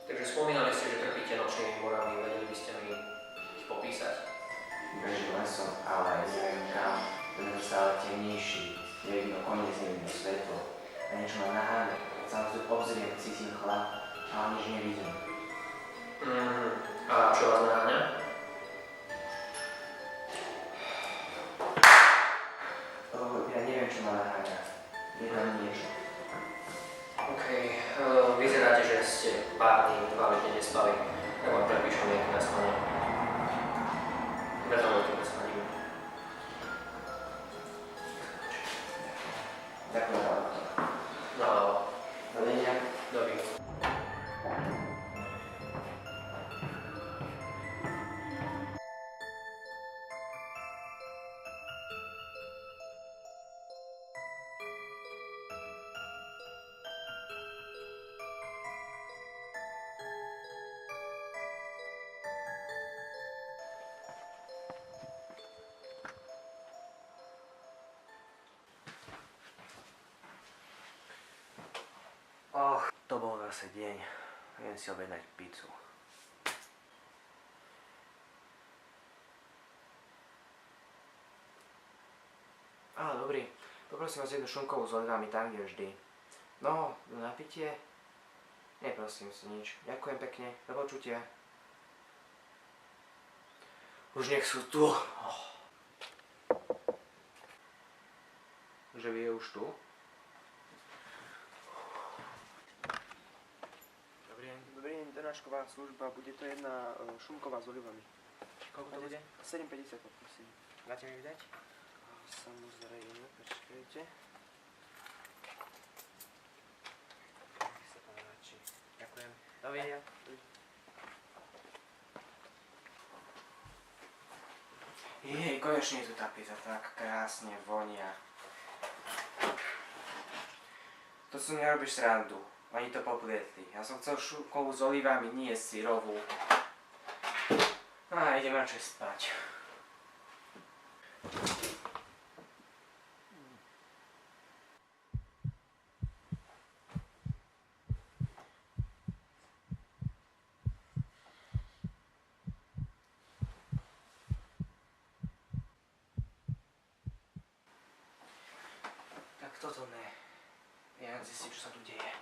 Takže spomínali ste, že trpíte nočnými morami, vedeli by ste mi ich popísať? Bežím lesom, ale neviem kam. Ten je stále temnejší, nevidno koniec, nevidno svetlo. A niečo ma naháňa. Keď sa obzriem, cítim chlad, ale nič nevidím. A čo vás naháňa? Ja neviem, čo ma naháňa. Je tam niečo. OK, vyzeráte, že ste pár dní kvalitne nespali. Tak vám prepíšem lieky na spanie. Bezolovky na spaním. Ďakujem vám. No, Dovidenia. dobrý. To bol zase deň. Viem si objednať pizzu. Dobrý. Poprosím vás jednu šunkovú s olivami tam, kde vždy. No, na pitie? Neprosím si nič. Ďakujem pekne. Do počutia. Už nech sú tu. Že vy je už tu? Dobrý deň, donášková služba, bude to jedna šunková s olivami. Koľko to bude? 7,50 poprosím. Dáte mi vydať? Samozrejme, počkajte. Nech sa páči. Ďakujem. Dovidenia. Jej, konečne je tu tá pizza, tak krásne vonia. To si nerobíš srandu. Oni to poplietli. Ja som chcel šunkovú s olivami, nie syrovú. Idem radšej spať. Tak toto ne. Ja zistiť, čo sa tu deje.